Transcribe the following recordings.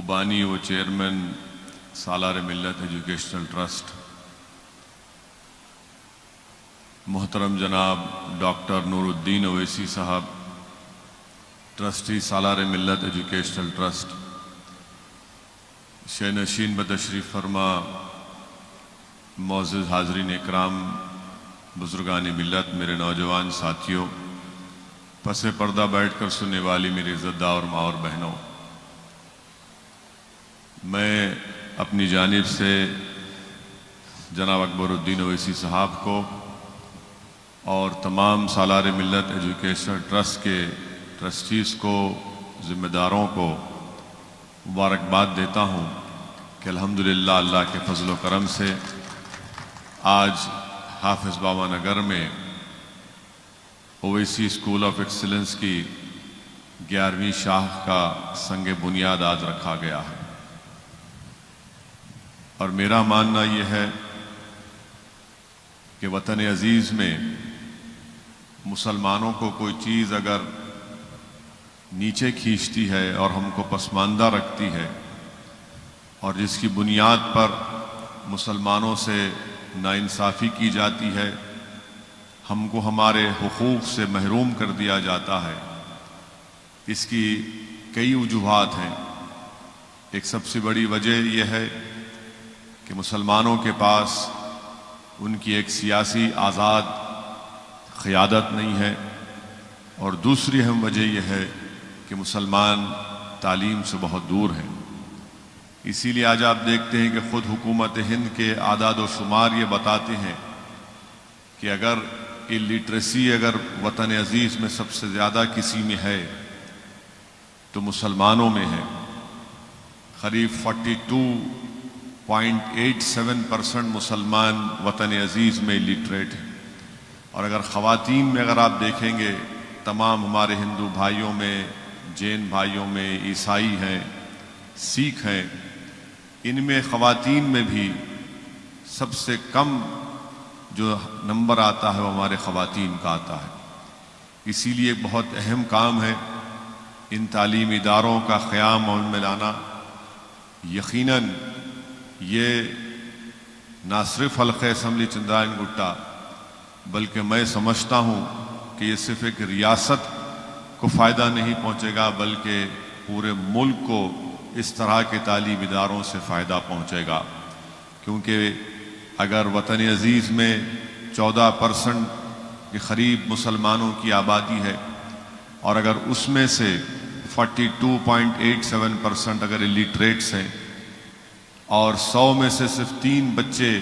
بانی و چیئرمین سالار ملت ایجوکیشنل ٹرسٹ محترم جناب ڈاکٹر نور الدین اویسی صاحب، ٹرسٹی سالار ملت ایجوکیشنل ٹرسٹ، شینشین بتشریف فرما معزز حاضرین اکرام، بزرگان ملت، میرے نوجوان ساتھیوں، پس پردہ بیٹھ کر سننے والی میری عزتدار اور ماں اور بہنوں، میں اپنی جانب سے جناب اکبر الدین اویسی صاحب کو اور تمام سالار ملت ایجوکیشنل ٹرسٹ کے ٹرسٹیز کو، ذمہ داروں کو مبارکباد دیتا ہوں کہ الحمدللہ اللہ کے فضل و کرم سے آج حافظ بابا نگر میں اویسی اسکول آف ایکسلنس کی 11ویں شاخ کا سنگ بنیاد آج رکھا گیا ہے، اور میرا ماننا یہ ہے کہ وطن عزیز میں مسلمانوں کو کوئی چیز اگر نیچے کھینچتی ہے اور ہم کو پسماندہ رکھتی ہے، اور جس کی بنیاد پر مسلمانوں سے ناانصافی کی جاتی ہے، ہم کو ہمارے حقوق سے محروم کر دیا جاتا ہے، اس کی کئی وجوہات ہیں۔ ایک سب سے بڑی وجہ یہ ہے کہ مسلمانوں کے پاس ان کی ایک سیاسی آزاد قیادت نہیں ہے، اور دوسری اہم وجہ یہ ہے کہ مسلمان تعلیم سے بہت دور ہیں۔ اسی لیے آج آپ دیکھتے ہیں کہ خود حکومت ہند کے اعداد و شمار یہ بتاتے ہیں کہ اگر الٹریسی اگر وطن عزیز میں سب سے زیادہ کسی میں ہے تو مسلمانوں میں ہے۔ قریب 42.87% مسلمان وطن عزیز میں الٹریٹ ہیں، اور اگر خواتین میں اگر آپ دیکھیں گے، تمام ہمارے ہندو بھائیوں میں، جین بھائیوں میں، عیسائی ہیں، سکھ ہیں، ان میں خواتین میں بھی سب سے کم جو نمبر آتا ہے وہ ہمارے خواتین کا آتا ہے۔ اسی لیے بہت اہم کام ہے ان تعلیمی اداروں کا قیام اور ان میں لانا۔ یقیناً یہ نہ صرف حلقہ اسمبلی چندرائن گٹا، بلکہ میں سمجھتا ہوں کہ یہ صرف ایک ریاست کو فائدہ نہیں پہنچے گا، بلکہ پورے ملک کو اس طرح کے تعلیمی اداروں سے فائدہ پہنچے گا، کیونکہ اگر وطن عزیز میں 14% کے قریب مسلمانوں کی آبادی ہے، اور اگر اس میں سے 42.87% اگر الٹریٹس ہیں، اور 100 میں سے صرف 3 بچے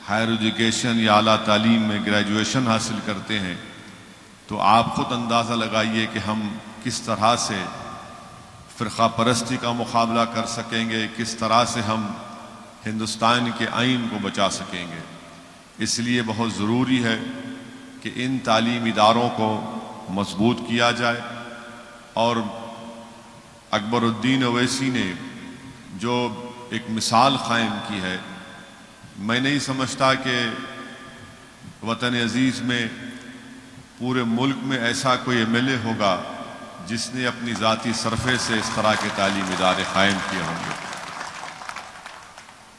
ہائر ایجوکیشن یا اعلیٰ تعلیم میں گریجویشن حاصل کرتے ہیں، تو آپ خود اندازہ لگائیے کہ ہم کس طرح سے فرقہ پرستی کا مقابلہ کر سکیں گے، کس طرح سے ہم ہندوستان کے آئین کو بچا سکیں گے۔ اس لیے بہت ضروری ہے کہ ان تعلیمی اداروں کو مضبوط کیا جائے، اور اکبر الدین اویسی نے جو ایک مثال قائم کی ہے، میں نہیں سمجھتا کہ وطن عزیز میں پورے ملک میں ایسا کوئی ایم ایل اے ہوگا جس نے اپنی ذاتی صرفے سے اس طرح کے تعلیمی ادارے قائم کیے ہوں گے۔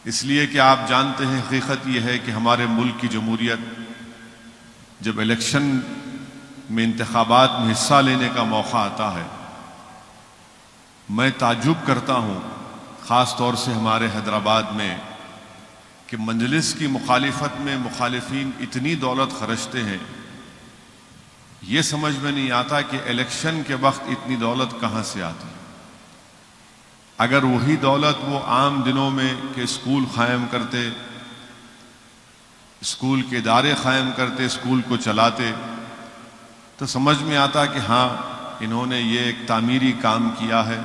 اس لیے کہ آپ جانتے ہیں، حقیقت یہ ہے کہ ہمارے ملک کی جمہوریت جب الیکشن میں، انتخابات میں حصہ لینے کا موقع آتا ہے، میں تعجب کرتا ہوں، خاص طور سے ہمارے حیدرآباد میں، کہ مجلس کی مخالفت میں مخالفین اتنی دولت خرچتے ہیں، یہ سمجھ میں نہیں آتا کہ الیکشن کے وقت اتنی دولت کہاں سے آتی ہے۔ اگر وہی دولت وہ عام دنوں میں کہ اسکول قائم کرتے، اسکول کے ادارے قائم کرتے، اسکول کو چلاتے، تو سمجھ میں آتا کہ ہاں انہوں نے یہ ایک تعمیری کام کیا ہے،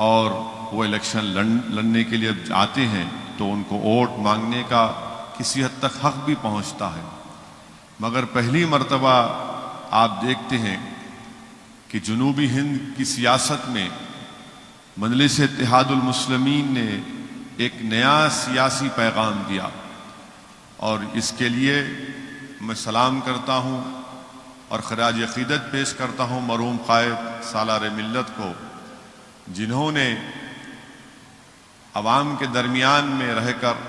اور وہ الیکشن لڑنے کے لیے جب آتے ہیں تو ان کو ووٹ مانگنے کا کسی حد تک حق بھی پہنچتا ہے۔ مگر پہلی مرتبہ آپ دیکھتے ہیں کہ جنوبی ہند کی سیاست میں مجلس اتحاد المسلمین نے ایک نیا سیاسی پیغام دیا، اور اس کے لیے میں سلام کرتا ہوں اور خراج عقیدت پیش کرتا ہوں مرحوم قائد سالار ملت کو، جنہوں نے عوام کے درمیان میں رہ کر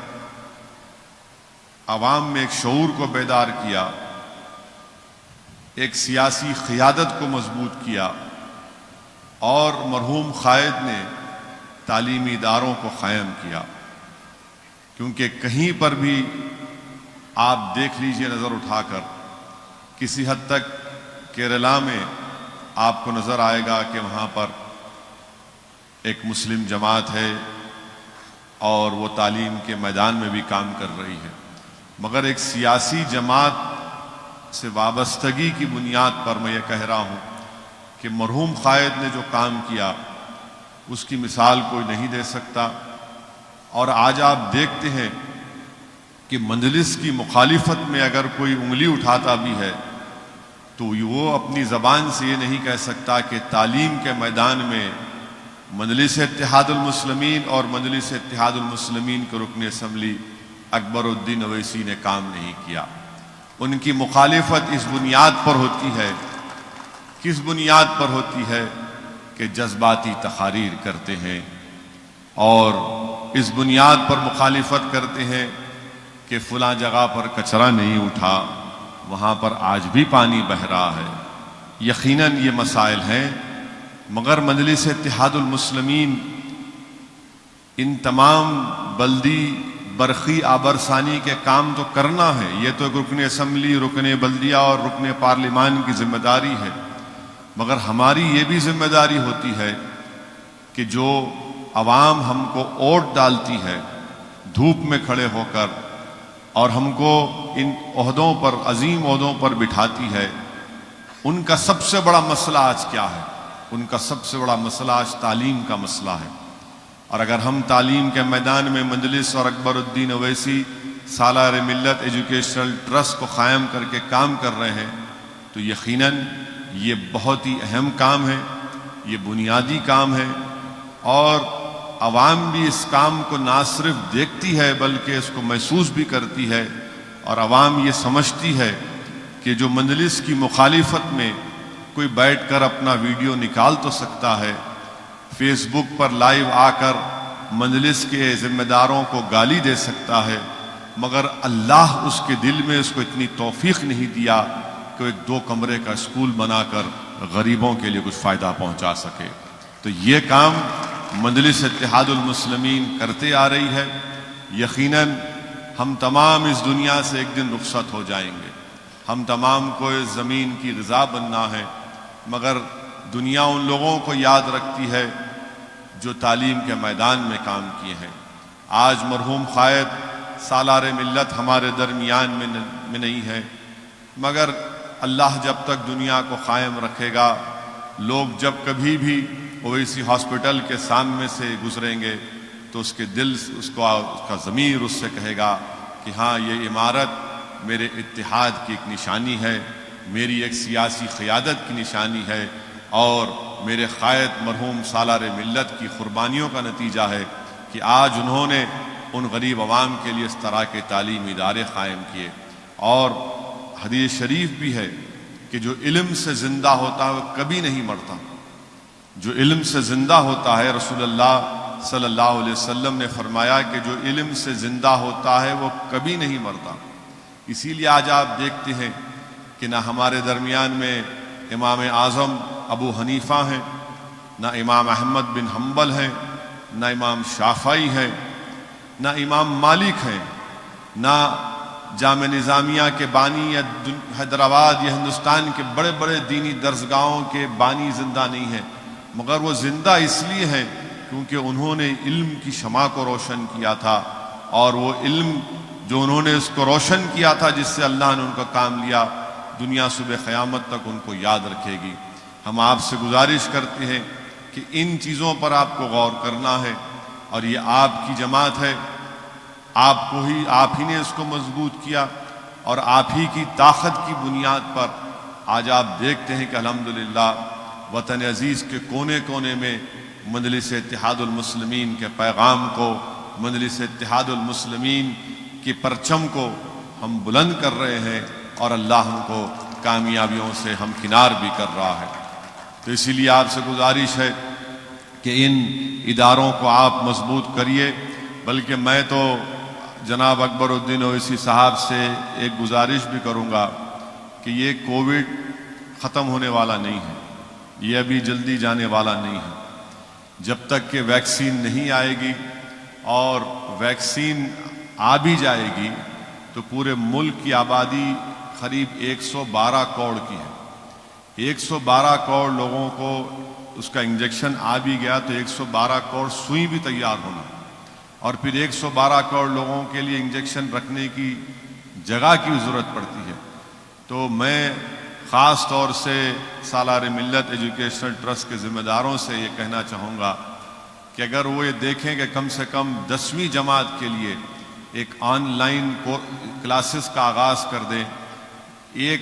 عوام میں ایک شعور کو بیدار کیا، ایک سیاسی قیادت کو مضبوط کیا، اور مرحوم قائد نے تعلیمی اداروں کو قائم کیا۔ کیونکہ کہیں پر بھی آپ دیکھ لیجئے نظر اٹھا کر، کسی حد تک کیرلا میں آپ کو نظر آئے گا کہ وہاں پر ایک مسلم جماعت ہے اور وہ تعلیم کے میدان میں بھی کام کر رہی ہے، مگر ایک سیاسی جماعت سے وابستگی کی بنیاد پر میں یہ کہہ رہا ہوں کہ مرحوم قائد نے جو کام کیا اس کی مثال کوئی نہیں دے سکتا۔ اور آج آپ دیکھتے ہیں کہ مجلس کی مخالفت میں اگر کوئی انگلی اٹھاتا بھی ہے تو وہ اپنی زبان سے یہ نہیں کہہ سکتا کہ تعلیم کے میدان میں مجلس اتحاد المسلمین اور مجلس اتحاد المسلمین کے رکن اسمبلی اکبر الدین اویسی نے کام نہیں کیا۔ ان کی مخالفت اس بنیاد پر ہوتی ہے، کس بنیاد پر ہوتی ہے کہ جذباتی تقاریر کرتے ہیں، اور اس بنیاد پر مخالفت کرتے ہیں کہ فلاں جگہ پر کچرا نہیں اٹھا، وہاں پر آج بھی پانی بہہ رہا ہے۔ یقیناً یہ مسائل ہیں، مگر مجلس اتحاد المسلمین ان تمام بلدی برقی آبرسانی کے کام تو کرنا ہے، یہ تو رکن اسمبلی، رکن بلدیہ اور رکن پارلیمان کی ذمہ داری ہے، مگر ہماری یہ بھی ذمہ داری ہوتی ہے کہ جو عوام ہم کو ووٹ ڈالتی ہے دھوپ میں کھڑے ہو کر اور ہم کو ان عہدوں پر، عظیم عہدوں پر بٹھاتی ہے، ان کا سب سے بڑا مسئلہ آج کیا ہے؟ ان کا سب سے بڑا مسئلہ آج تعلیم کا مسئلہ ہے۔ اور اگر ہم تعلیم کے میدان میں مجلس اور اکبر الدین اویسی سالار ملت ایجوکیشنل ٹرسٹ کو قائم کر کے کام کر رہے ہیں تو یقیناً یہ بہت ہی اہم کام ہے، یہ بنیادی کام ہے، اور عوام بھی اس کام کو نہ صرف دیکھتی ہے بلکہ اس کو محسوس بھی کرتی ہے، اور عوام یہ سمجھتی ہے کہ جو مجلس کی مخالفت میں کوئی بیٹھ کر اپنا ویڈیو نکال تو سکتا ہے، فیس بک پر لائیو آ کر مجلس کے ذمہ داروں کو گالی دے سکتا ہے، مگر اللہ اس کے دل میں اس کو اتنی توفیق نہیں دیا کہ ایک 2 کمرے کا اسکول بنا کر غریبوں کے لیے کچھ فائدہ پہنچا سکے۔ تو یہ کام مجلس اتحاد المسلمین کرتے آ رہی ہے۔ یقیناً ہم تمام اس دنیا سے ایک دن رخصت ہو جائیں گے، ہم تمام کو اس زمین کی غذا بننا ہے، مگر دنیا ان لوگوں کو یاد رکھتی ہے جو تعلیم کے میدان میں کام کیے ہیں۔ آج مرحوم قائد سالار ملت ہمارے درمیان میں نہیں ہے، مگر اللہ جب تک دنیا کو قائم رکھے گا، لوگ جب کبھی بھی اویسی ہاسپٹل کے سامنے سے گزریں گے تو اس کے دل، اس کا ضمیر اس سے کہے گا کہ ہاں یہ عمارت میرے اتحاد کی ایک نشانی ہے، میری ایک سیاسی قیادت کی نشانی ہے، اور میرے قائد مرحوم سالار ملت کی قربانیوں کا نتیجہ ہے کہ آج انہوں نے ان غریب عوام کے لیے اس طرح کے تعلیمی ادارے قائم کیے۔ اور حدیث شریف بھی ہے کہ جو علم سے زندہ ہوتا ہے وہ کبھی نہیں مرتا، جو علم سے زندہ ہوتا ہے، رسول اللہ صلی اللہ علیہ وسلم نے فرمایا کہ جو علم سے زندہ ہوتا ہے وہ کبھی نہیں مرتا۔ اسی لیے آج آپ دیکھتے ہیں کہ نہ ہمارے درمیان میں امام اعظم ابو حنیفہ ہیں، نہ امام احمد بن حنبل ہیں، نہ امام شافعی ہیں، نہ امام مالک ہیں، نہ جامع نظامیہ کے بانی یا حیدرآباد یا ہندوستان کے بڑے بڑے دینی درسگاہوں کے بانی زندہ نہیں ہیں، مگر وہ زندہ اس لیے ہیں کیونکہ انہوں نے علم کی شمع کو روشن کیا تھا، اور وہ علم جو انہوں نے اس کو روشن کیا تھا جس سے اللہ نے ان کا کام لیا، دنیا صبح قیامت تک ان کو یاد رکھے گی۔ ہم آپ سے گزارش کرتے ہیں کہ ان چیزوں پر آپ کو غور کرنا ہے، اور یہ آپ کی جماعت ہے، آپ ہی نے اس کو مضبوط کیا، اور آپ ہی کی طاقت کی بنیاد پر آج آپ دیکھتے ہیں کہ الحمدللہ وطن عزیز کے کونے کونے میں مجلس اتحاد المسلمین کے پیغام کو، مجلس اتحاد المسلمین کی پرچم کو ہم بلند کر رہے ہیں، اور اللہ ہم کو کامیابیوں سے ہمکنار بھی کر رہا ہے۔ تو اسی لیے آپ سے گزارش ہے کہ ان اداروں کو آپ مضبوط کریے، بلکہ میں تو جناب اکبر الدین اویسی صاحب سے ایک گزارش بھی کروں گا کہ یہ کووڈ ختم ہونے والا نہیں ہے، یہ ابھی جلدی جانے والا نہیں ہے۔ جب تک کہ ویکسین نہیں آئے گی، اور ویکسین آ بھی جائے گی تو پورے ملک کی آبادی قریب 112 کروڑ کی ہے۔ 112 کروڑ لوگوں کو اس کا انجیکشن آ بھی گیا تو 112 کروڑ سوئی بھی تیار ہونا، اور پھر 112 کروڑ لوگوں کے لیے انجیکشن رکھنے کی جگہ کی ضرورت پڑتی ہے۔ تو میں خاص طور سے سالار ملت ایجوکیشنل ٹرسٹ کے ذمہ داروں سے یہ کہنا چاہوں گا کہ اگر وہ یہ دیکھیں کہ کم سے کم 10ویں جماعت کے لیے ایک آن لائن کلاسز کا آغاز کر دیں، ایک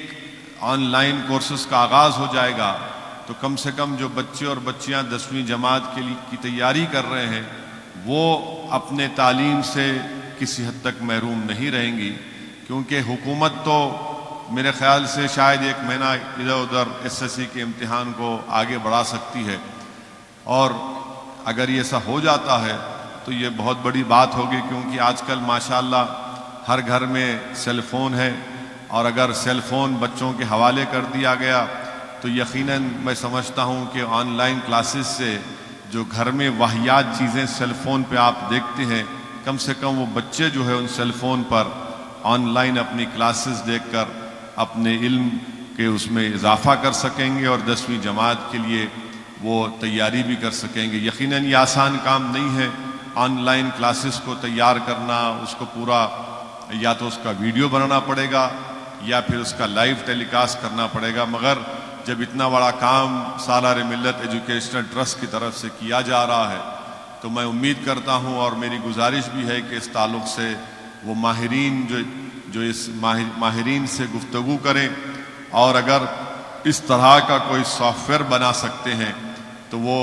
آن لائن کورسز کا آغاز ہو جائے گا تو کم سے کم جو بچے اور بچیاں 10ویں جماعت کے لیے کی تیاری کر رہے ہیں وہ اپنے تعلیم سے کسی حد تک محروم نہیں رہیں گی، کیونکہ حکومت تو میرے خیال سے شاید ایک مہینہ ادھر ادھر SSC کے امتحان کو آگے بڑھا سکتی ہے، اور اگر یہ ایسا ہو جاتا ہے تو یہ بہت بڑی بات ہوگی، کیونکہ آج کل ماشاءاللہ ہر گھر میں سیل فون ہے، اور اگر سیل فون بچوں کے حوالے کر دیا گیا تو یقیناً میں سمجھتا ہوں کہ آن لائن کلاسز سے جو گھر میں واہیات چیزیں سیل فون پہ آپ دیکھتے ہیں، کم سے کم وہ بچے جو ہے ان سیل فون پر آن لائن اپنی کلاسز دیکھ کر اپنے علم کے اس میں اضافہ کر سکیں گے، اور 10ویں جماعت کے لیے وہ تیاری بھی کر سکیں گے۔ یقیناً یہ آسان کام نہیں ہے آن لائن کلاسز کو تیار کرنا، اس کو پورا یا تو اس کا ویڈیو بنانا پڑے گا یا پھر اس کا لائیو ٹیلی کاسٹ کرنا پڑے گا، مگر جب اتنا بڑا کام سالار ملت ایجوکیشنل ٹرسٹ کی طرف سے کیا جا رہا ہے تو میں امید کرتا ہوں، اور میری گزارش بھی ہے کہ اس تعلق سے وہ ماہرین جو اس ماہرین سے گفتگو کریں، اور اگر اس طرح کا کوئی سافٹ ویئر بنا سکتے ہیں تو وہ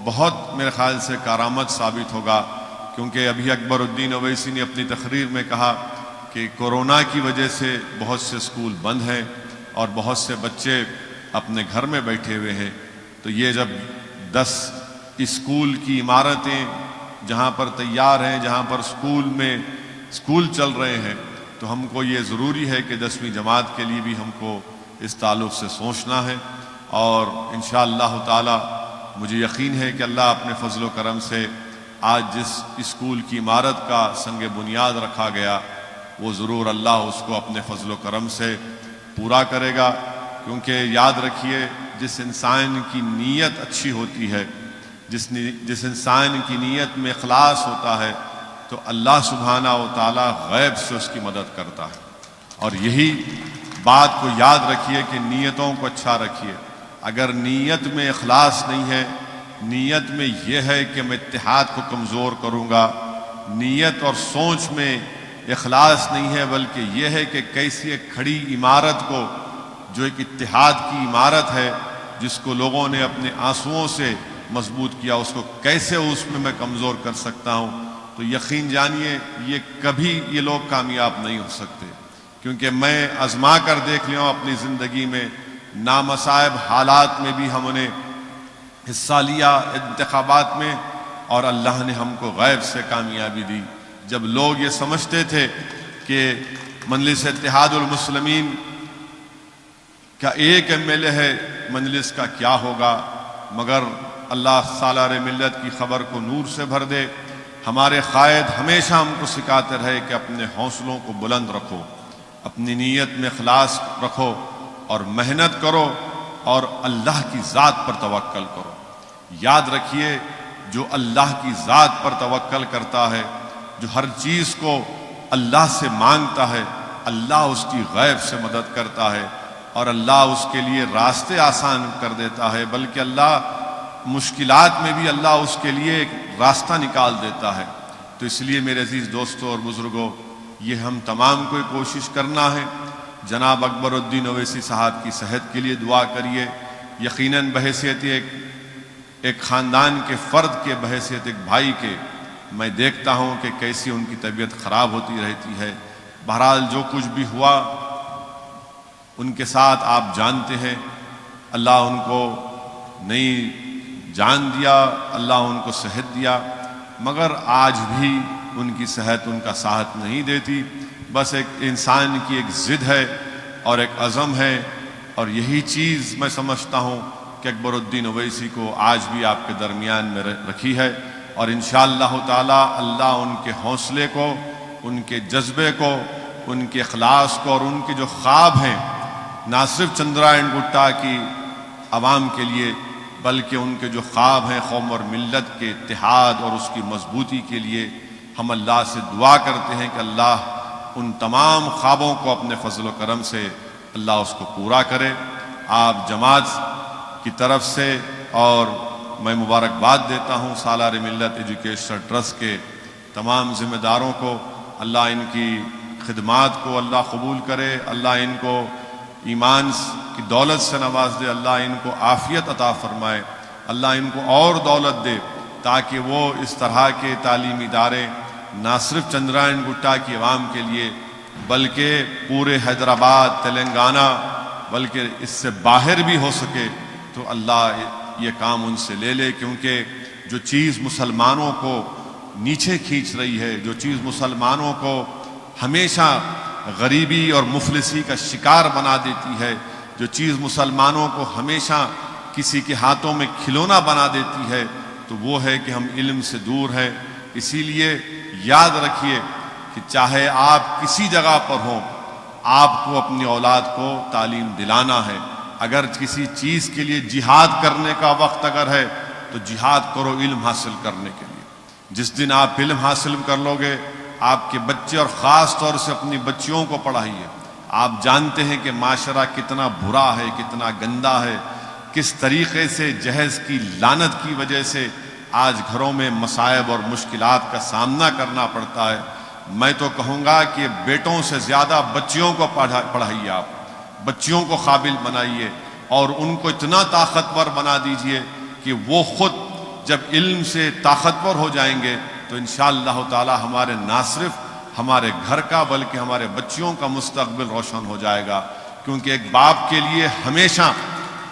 بہت میرے خیال سے کارآمد ثابت ہوگا، کیونکہ ابھی اکبر الدین اویسی نے اپنی تقریر میں کہا کہ کورونا کی وجہ سے بہت سے اسکول بند ہیں اور بہت سے بچے اپنے گھر میں بیٹھے ہوئے ہیں، تو یہ جب 10 اسکول کی عمارتیں جہاں پر تیار ہیں، جہاں پر اسکول چل رہے ہیں، تو ہم کو یہ ضروری ہے کہ 10ویں جماعت کے لیے بھی ہم کو اس تعلق سے سوچنا ہے، اور انشاءاللہ تعالی مجھے یقین ہے کہ اللہ اپنے فضل و کرم سے آج جس اسکول کی عمارت کا سنگ بنیاد رکھا گیا وہ ضرور اللہ اس کو اپنے فضل و کرم سے پورا کرے گا، کیونکہ یاد رکھیے جس انسان کی نیت اچھی ہوتی ہے، جس انسان کی نیت میں اخلاص ہوتا ہے تو اللہ سبحانہ و تعالی غیب سے اس کی مدد کرتا ہے، اور یہی بات کو یاد رکھیے کہ نیتوں کو اچھا رکھیے۔ اگر نیت میں اخلاص نہیں ہے، نیت میں یہ ہے کہ میں اتحاد کو کمزور کروں گا، نیت اور سوچ میں اخلاص نہیں ہے، بلکہ یہ ہے کہ کیسی ایک کھڑی عمارت کو جو ایک اتحاد کی عمارت ہے جس کو لوگوں نے اپنے آنسوؤں سے مضبوط کیا، اس کو کیسے اس میں کمزور کر سکتا ہوں، تو یقین جانیے یہ کبھی یہ لوگ کامیاب نہیں ہو سکتے، کیونکہ میں آزما کر دیکھ لیا ہوں اپنی زندگی میں، نامصائب حالات میں بھی ہم نے حصہ لیا انتخابات میں، اور اللہ نے ہم کو غیب سے کامیابی دی۔ جب لوگ یہ سمجھتے تھے کہ مجلس اتحاد المسلمین کا ایک MLA ہے، مجلس کا کیا ہوگا، مگر اللہ سالار ملت کی خبر کو نور سے بھر دے۔ ہمارے قائد ہمیشہ ہم کو سکھاتے رہے کہ اپنے حوصلوں کو بلند رکھو، اپنی نیت میں اخلاص رکھو، اور محنت کرو، اور اللہ کی ذات پر توکل کرو۔ یاد رکھیے جو اللہ کی ذات پر توکل کرتا ہے، جو ہر چیز کو اللہ سے مانگتا ہے، اللہ اس کی غیب سے مدد کرتا ہے، اور اللہ اس کے لیے راستے آسان کر دیتا ہے، بلکہ اللہ مشکلات میں بھی اللہ اس کے لیے ایک راستہ نکال دیتا ہے۔ تو اس لیے میرے عزیز دوستوں اور بزرگوں، یہ ہم تمام کو کوشش کرنا ہے، جناب اکبر الدین اویسی صاحب کی صحت کے لیے دعا کریے۔ یقیناً بحیثیت ایک خاندان کے فرد کے، بحیثیت ایک بھائی کے، میں دیکھتا ہوں کہ کیسی ان کی طبیعت خراب ہوتی رہتی ہے۔ بہرحال جو کچھ بھی ہوا ان کے ساتھ آپ جانتے ہیں، اللہ ان کو نئی جان دیا، اللہ ان کو صحت دیا، مگر آج بھی ان کی صحت ان کا ساتھ نہیں دیتی۔ بس ایک انسان کی ایک ضد ہے اور ایک عزم ہے، اور یہی چیز میں سمجھتا ہوں کہ اکبر الدین اویسی کو آج بھی آپ کے درمیان میں رکھی ہے، اور انشاءاللہ تعالی اللہ ان کے حوصلے کو، ان کے جذبے کو، ان کے اخلاص کو، اور ان کے جو خواب ہیں نہ صرف چندرائن گٹا کی عوام کے لیے بلکہ ان کے جو خواب ہیں قوم اور ملت کے اتحاد اور اس کی مضبوطی کے لیے، ہم اللہ سے دعا کرتے ہیں کہ اللہ ان تمام خوابوں کو اپنے فضل و کرم سے اللہ اس کو پورا کرے۔ آپ جماعت کی طرف سے اور میں مبارکباد دیتا ہوں سالار ملت ایجوکیشنل ٹرسٹ کے تمام ذمہ داروں کو، اللہ ان کی خدمات کو اللہ قبول کرے، اللہ ان کو ایمان کی دولت سے نواز دے، اللہ ان کو عافیت عطا فرمائے، اللہ ان کو اور دولت دے تاکہ وہ اس طرح کے تعلیمی ادارے نہ صرف چندرائن گٹا کی عوام کے لیے بلکہ پورے حیدرآباد، تلنگانہ، بلکہ اس سے باہر بھی ہو سکے تو اللہ یہ کام ان سے لے لے، کیونکہ جو چیز مسلمانوں کو نیچے کھینچ رہی ہے، جو چیز مسلمانوں کو ہمیشہ غریبی اور مفلسی کا شکار بنا دیتی ہے، جو چیز مسلمانوں کو ہمیشہ کسی کے ہاتھوں میں کھلونا بنا دیتی ہے، تو وہ ہے کہ ہم علم سے دور ہیں۔ اسی لیے یاد رکھیے کہ چاہے آپ کسی جگہ پر ہوں، آپ کو اپنی اولاد کو تعلیم دلانا ہے۔ اگر کسی چیز کے لیے جہاد کرنے کا وقت اگر ہے تو جہاد کرو علم حاصل کرنے کے لیے۔ جس دن آپ علم حاصل کر لو گے، آپ کے بچے اور خاص طور سے اپنی بچیوں کو پڑھائیے۔ آپ جانتے ہیں کہ معاشرہ کتنا برا ہے، کتنا گندا ہے، کس طریقے سے جہیز کی لعنت کی وجہ سے آج گھروں میں مصائب اور مشکلات کا سامنا کرنا پڑتا ہے۔ میں تو کہوں گا کہ بیٹوں سے زیادہ بچیوں کو پڑھائیے، آپ بچیوں کو قابل بنائیے اور ان کو اتنا طاقتور بنا دیجئے کہ وہ خود جب علم سے طاقتور ہو جائیں گے تو انشاءاللہ تعالی ہمارے نہ صرف ہمارے گھر کا بلکہ ہمارے بچیوں کا مستقبل روشن ہو جائے گا۔ کیونکہ ایک باپ کے لیے ہمیشہ،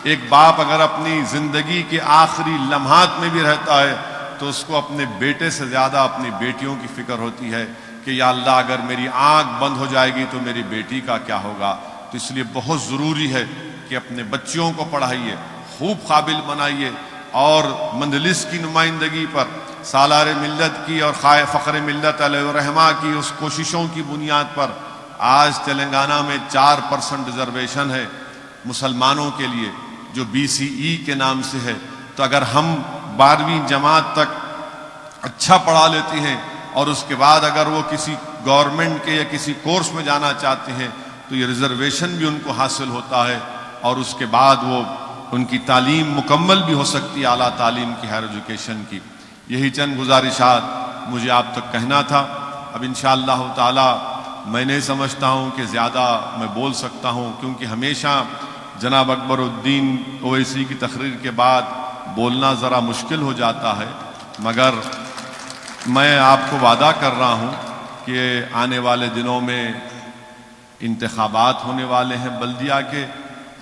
ایک باپ اگر اپنی زندگی کے آخری لمحات میں بھی رہتا ہے تو اس کو اپنے بیٹے سے زیادہ اپنی بیٹیوں کی فکر ہوتی ہے کہ یا اللہ اگر میری آنکھ بند ہو جائے گی تو میری بیٹی کا کیا ہوگا۔ تو اس لیے بہت ضروری ہے کہ اپنے بچیوں کو پڑھائیے، خوب قابل بنائیے، اور مجلس کی نمائندگی پر سالار ملت کی اور فخر ملت علیہ الرحمہ کی اس کوششوں کی بنیاد پر آج تلنگانہ میں 4% ریزرویشن ہے مسلمانوں کے لیے، جو BCE کے نام سے ہے۔ تو اگر ہم 12ویں جماعت تک اچھا پڑھا لیتے ہیں اور اس کے بعد اگر وہ کسی گورنمنٹ کے یا کسی کورس میں جانا چاہتے ہیں تو یہ ریزرویشن بھی ان کو حاصل ہوتا ہے، اور اس کے بعد وہ ان کی تعلیم مکمل بھی ہو سکتی ہے، اعلیٰ تعلیم کی، ہائر ایجوکیشن کی۔ یہی چند گزارشات مجھے آپ تک کہنا تھا۔ اب انشاءاللہ تعالی میں نہیں سمجھتا ہوں کہ زیادہ میں بول سکتا ہوں، کیونکہ ہمیشہ جناب اکبر الدین اویسی کی تقریر کے بعد بولنا ذرا مشکل ہو جاتا ہے، مگر میں آپ کو وعدہ کر رہا ہوں کہ آنے والے دنوں میں انتخابات ہونے والے ہیں بلدیہ کے،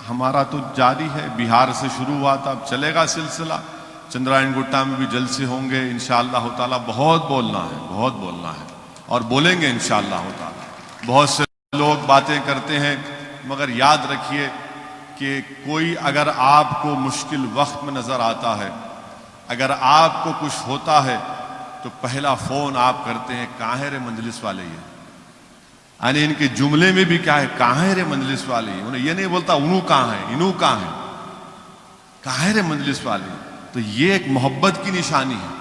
ہمارا تو جاری ہے، بہار سے شروع ہوا تھا، اب چلے گا سلسلہ، چندرائن گٹا میں بھی جلسے ہوں گے انشاءاللہ تعالی۔ بہت بولنا ہے، بہت بولنا ہے، اور بولیں گے انشاءاللہ تعالی۔ بہت سے لوگ باتیں کرتے ہیں، مگر یاد رکھیے کہ کوئی اگر آپ کو مشکل وقت میں نظر آتا ہے، اگر آپ کو کچھ ہوتا ہے تو پہلا فون آپ کرتے ہیں کہاں ہے رے مجلس والے، یعنی ان کے جملے میں بھی کیا ہے، کہاں ہے رے مجلس والے، انہیں یہ نہیں بولتا انہوں کہاں ہے، انہوں کہاں ہے، کہاں ہے رے مجلس والے۔ تو یہ ایک محبت کی نشانی ہے،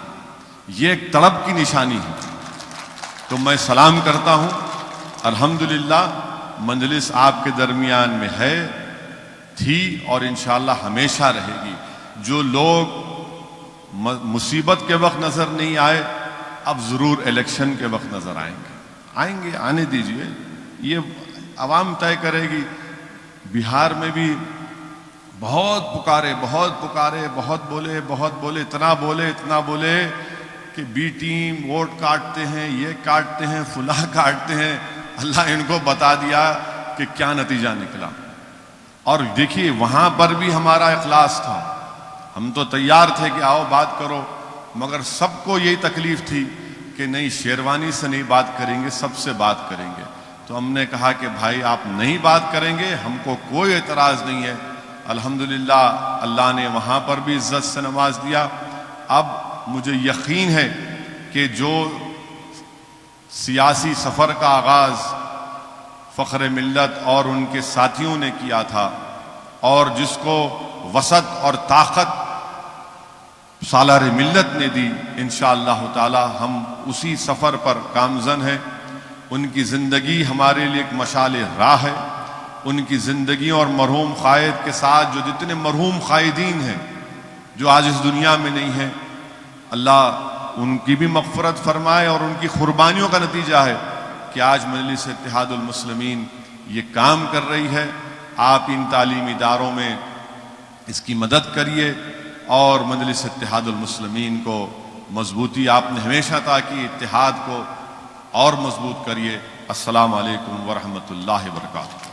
یہ ایک طلب کی نشانی ہے۔ تو میں سلام کرتا ہوں، الحمدللہ مجلس آپ کے درمیان میں ہے، تھی، اور انشاءاللہ ہمیشہ رہے گی۔ جو لوگ مصیبت کے وقت نظر نہیں آئے، اب ضرور الیکشن کے وقت نظر آئیں گے، آنے دیجئے، یہ عوام طے کرے گی۔ بہار میں بھی بہت پکارے، بہت بولے، اتنا بولے کہ بی ٹیم ووٹ کاٹتے ہیں، یہ کاٹتے ہیں، فلاں کاٹتے ہیں۔ اللہ ان کو بتا دیا کہ کیا نتیجہ نکلا۔ اور دیکھیے وہاں پر بھی ہمارا اخلاص تھا، ہم تو تیار تھے کہ آؤ بات کرو، مگر سب کو یہی تکلیف تھی کہ نہیں، شیروانی سے نہیں بات کریں گے، سب سے بات کریں گے۔ تو ہم نے کہا کہ بھائی آپ نہیں بات کریں گے، ہم کو کوئی اعتراض نہیں ہے۔ الحمدللہ اللہ نے وہاں پر بھی عزت سے نواز دیا۔ اب مجھے یقین ہے کہ جو سیاسی سفر کا آغاز فخر ملت اور ان کے ساتھیوں نے کیا تھا، اور جس کو وسعت اور طاقت سالار ملت نے دی، انشاءاللہ تعالی ہم اسی سفر پر گامزن ہیں۔ ان کی زندگی ہمارے لیے ایک مشعل راہ ہے۔ ان کی زندگیوں اور مرحوم قائد کے ساتھ جو جتنے مرحوم قائدین ہیں جو آج اس دنیا میں نہیں ہیں، اللہ ان کی بھی مغفرت فرمائے، اور ان کی قربانیوں کا نتیجہ ہے کہ آج مجلس اتحاد المسلمین یہ کام کر رہی ہے۔ آپ ان تعلیمی اداروں میں اس کی مدد کریے، اور مجلس اتحاد المسلمین کو مضبوطی آپ نے ہمیشہ عطا کی، اتحاد کو اور مضبوط کریے۔ السلام علیکم ورحمۃ اللہ وبرکاتہ۔